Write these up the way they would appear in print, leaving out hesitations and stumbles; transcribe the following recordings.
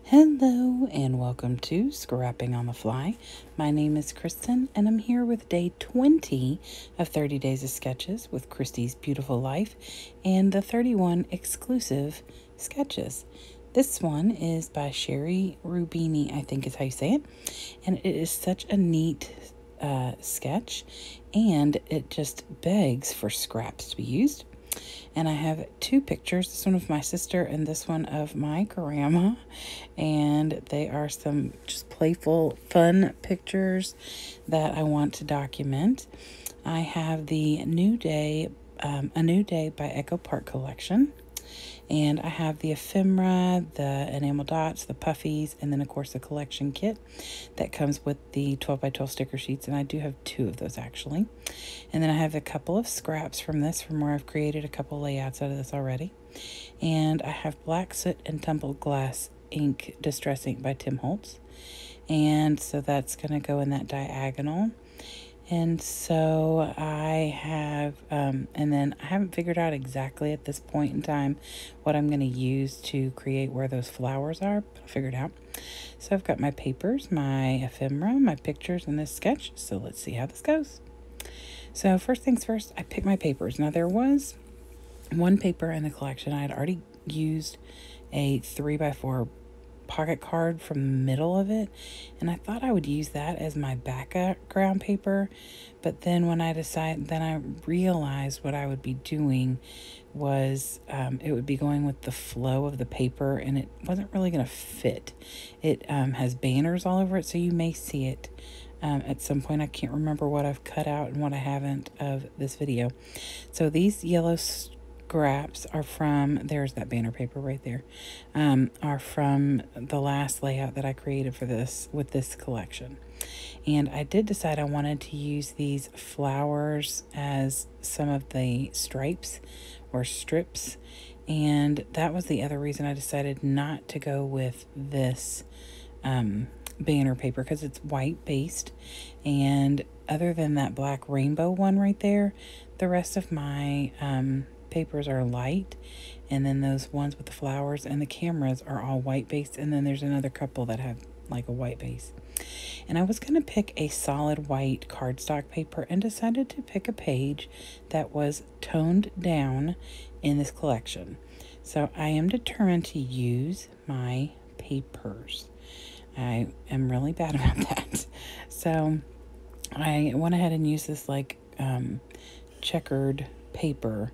Hello and welcome to Scrapping on the Fly. My name is Kristen and I'm here with day 20 of 30 Days of Sketches with Christy's Beautiful Life and the 31 exclusive sketches. This one is by Sheri, Rubini, I think is how you say it. And it is such a neat sketch and it just begs for scraps to be used. And I have two pictures, this one of my sister and this one of my grandma. And they are some just playful, fun pictures that I want to document. I have the New Day, A New Day by Echo Park collection. And I have the ephemera, the enamel dots, the puffies, and then, of course, the collection kit that comes with the 12 by 12 sticker sheets. And I do have two of those, actually. And then I have a couple of scraps from where I've created a couple layouts out of this already. And I have Black Soot and Tumbled Glass ink, Distress Ink by Tim Holtz. And so that's going to go in that diagonal. And so I have, and then I haven't figured out exactly at this point in time what I'm going to use to create where those flowers are, but I'll figure it out. So I've got my papers, my ephemera, my pictures, and this sketch. So let's see how this goes. So first things first, I picked my papers. Now there was one paper in the collection. I had already used a 3x4 pocket card from the middle of it, and I thought I would use that as my background paper, but then when I realized what I would be doing was it would be going with the flow of the paper, and it wasn't really going to fit. It has banners all over it, so you may see it at some point. I can't remember what I've cut out and what I haven't of this video. So these yellow scraps are from, there's that banner paper right there, are from the last layout that I created for this, with this collection. And I did decide I wanted to use these flowers as some of the stripes or strips. And that was the other reason I decided not to go with this banner paper, because it's white based. And other than that black rainbow one right there, the rest of my papers are light, and then those ones with the flowers and the cameras are all white based, and then there's another couple that have like a white base. And I was going to pick a solid white cardstock paper and decided to pick a page that was toned down in this collection. So I am determined to use my papers. I am really bad about that. So I went ahead and used this like checkered paper,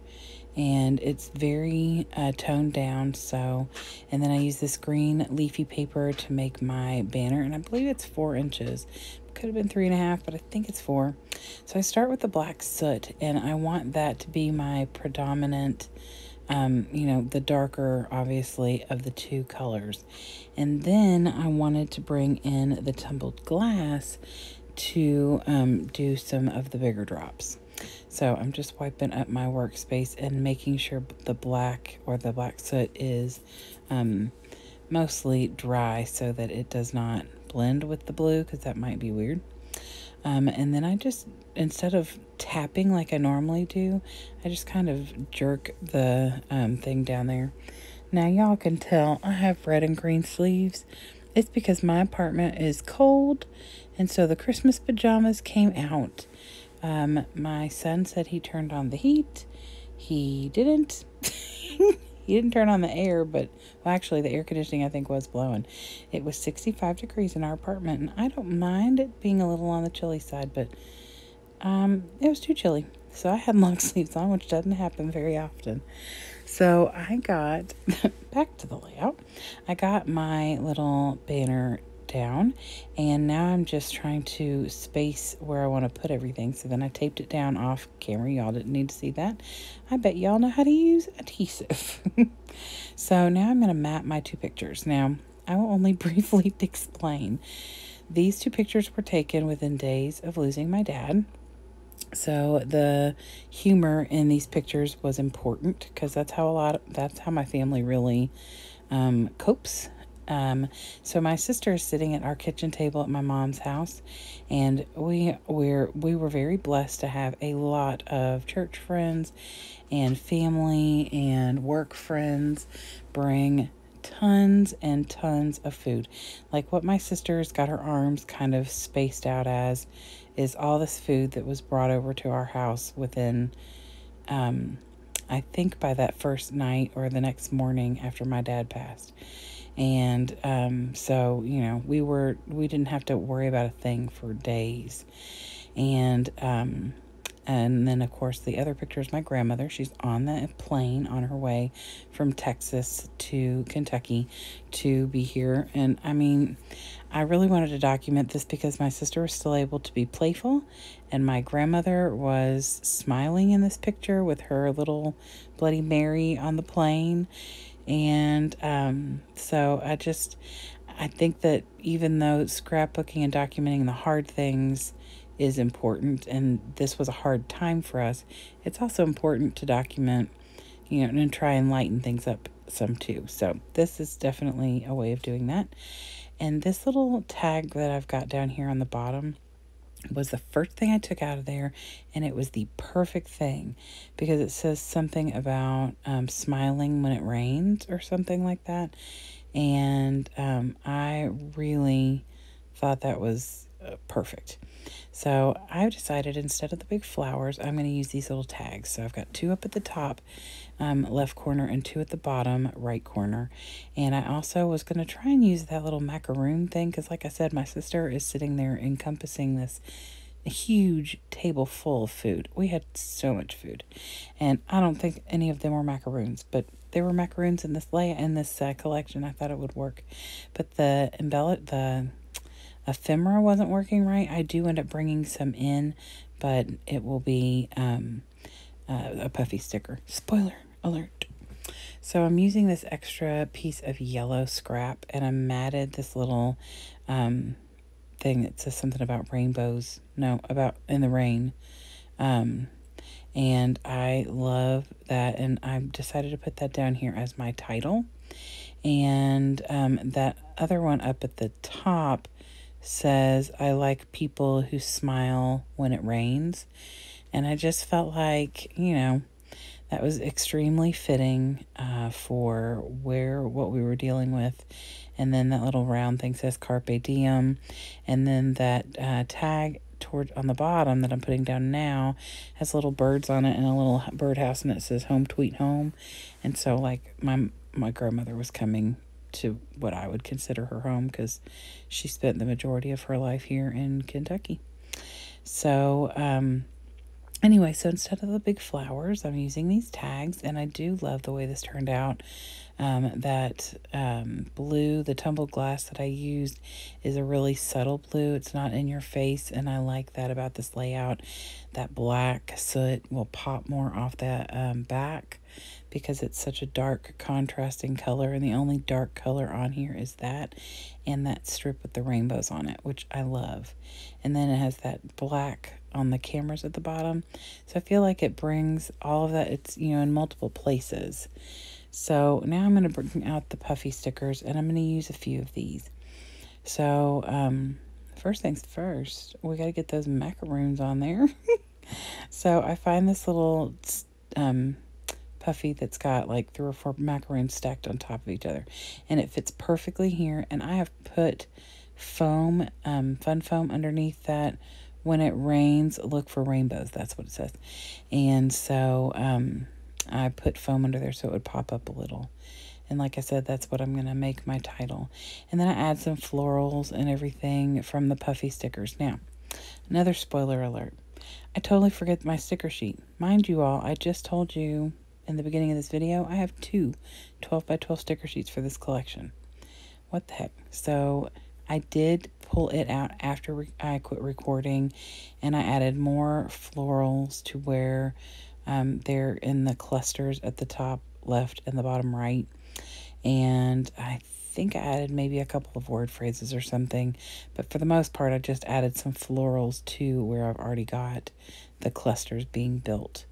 and it's very toned down. So, and then I use this green leafy paper to make my banner, and I believe it's 4 inches. Could have been 3.5, but I think it's 4. So I start with the black soot, and I want that to be my predominant, the darker, obviously, of the two colors. And then I wanted to bring in the tumbled glass to do some of the bigger drops. So I'm just wiping up my workspace and making sure the black soot is mostly dry so that it does not blend with the blue, because that might be weird. And then I just, instead of tapping like I normally do, I just kind of jerk the thing down there. Now y'all can tell I have red and green sleeves. It's because my apartment is cold, and so the Christmas pajamas came out. My son said he turned on the heat. He didn't. He didn't turn on the air, but, well, actually the air conditioning I think was blowing. It was 65 degrees in our apartment, and I don't mind it being a little on the chilly side, but it was too chilly. So I had long sleeves on, which doesn't happen very often. So I got, back to the layout, I got my little banner down, and now I'm just trying to space where I want to put everything. So then I taped it down off camera. Y'all didn't need to see that. I bet y'all know how to use adhesive. So now I'm going to map my two pictures. Now I will only briefly explain. These two pictures were taken within days of losing my dad. So the humor in these pictures was important, because that's how my family really copes. So my sister is sitting at our kitchen table at my mom's house, and we were very blessed to have a lot of church friends and family and work friends bring tons and tons of food. Like what my sister's got her arms kind of spaced out as is all this food that was brought over to our house within, I think by that first night or the next morning after my dad passed. And so, you know, we didn't have to worry about a thing for days. And then, of course, the other picture is my grandmother. She's on the plane on her way from Texas to Kentucky to be here. And I mean, I really wanted to document this because my sister was still able to be playful, and my grandmother was smiling in this picture with her little Bloody Mary on the plane. And so I think that even though scrapbooking and documenting the hard things is important, and this was a hard time for us, it's also important to document, you know, and try and lighten things up some too. So this is definitely a way of doing that. And this little tag that I've got down here on the bottom was the first thing I took out of there, and it was the perfect thing because it says something about smiling when it rains or something like that. And I really thought that was perfect. So I've decided instead of the big flowers, I'm going to use these little tags. So I've got 2 up at the top left corner and 2 at the bottom right corner. And I also was going to try and use that little macaroon thing because, like I said, my sister is sitting there encompassing this huge table full of food. We had so much food, and I don't think any of them were macaroons, but there were macaroons in this collection. I thought it would work, but the ephemera wasn't working right. I do end up bringing some in, but it will be a puffy sticker. Spoiler alert. So I'm using this extra piece of yellow scrap, and I matted this little thing that says something about rainbows. No, about in the rain. And I love that, and I've decided to put that down here as my title. And that other one up at the top says, I like people who smile when it rains. And I just felt like, you know, that was extremely fitting for what we were dealing with. And then that little round thing says Carpe Diem. And then that tag on the bottom that I'm putting down now has little birds on it and a little birdhouse, and it says Home Tweet Home. And so, like, my grandmother was coming to what I would consider her home because she spent the majority of her life here in Kentucky. So anyway, so instead of the big flowers, I'm using these tags, and I do love the way this turned out. That blue, the tumbled glass that I used, is a really subtle blue. It's not in your face, and I like that about this layout. That black soot will pop more off that back because it's such a dark contrasting color, and the only dark color on here is that and that strip with the rainbows on it, which I love. And then it has that black on the cameras at the bottom, so I feel like it brings all of that. It's, you know, in multiple places. So now I'm going to bring out the puffy stickers, and I'm going to use a few of these. So first things first, we got to get those macaroons on there. So I find this little puffy that's got like 3 or 4 macaroons stacked on top of each other, and it fits perfectly here. And I have put foam, fun foam underneath that. When it rains, look for rainbows. That's what it says. And so I put foam under there so it would pop up a little. And like I said, that's what I'm going to make my title. And then I add some florals and everything from the puffy stickers. Now, another spoiler alert. I totally forget my sticker sheet. Mind you all, I just told you in the beginning of this video, I have 2 12 by 12 sticker sheets for this collection. What the heck? So I did pull it out after I quit recording, and I added more florals to where they're in the clusters at the top left and the bottom right. And I think I added maybe a couple of word phrases or something, but for the most part I just added some florals to where I've already got the clusters being built.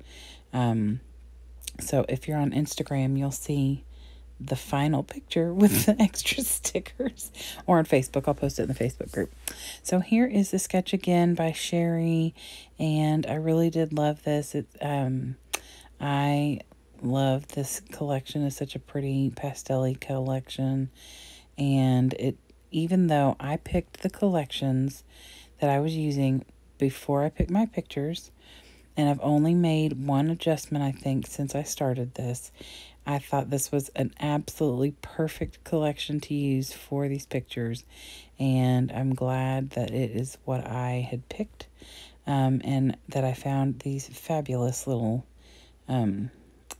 So if you're on Instagram, you'll see the final picture with the extra stickers, or on Facebook. I'll post it in the Facebook group. So here is the sketch again by Sheri, and I really did love this. I love this collection. It's such a pretty pastel-y collection. And even though I picked the collections that I was using before I picked my pictures, and I've only made one adjustment, I think, since I started this, I thought this was an absolutely perfect collection to use for these pictures, and I'm glad that it is what I had picked, and that I found these fabulous little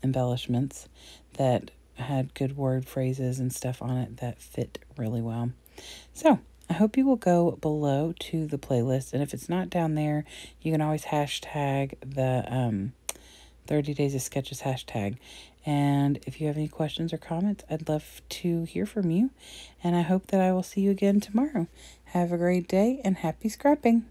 embellishments that had good word phrases and stuff on it that fit really well. So I hope you will go below to the playlist, and if it's not down there, you can always hashtag the 30 Days of Sketches hashtag. And if you have any questions or comments, I'd love to hear from you, and I hope that I will see you again tomorrow. Have a great day and happy scrapping.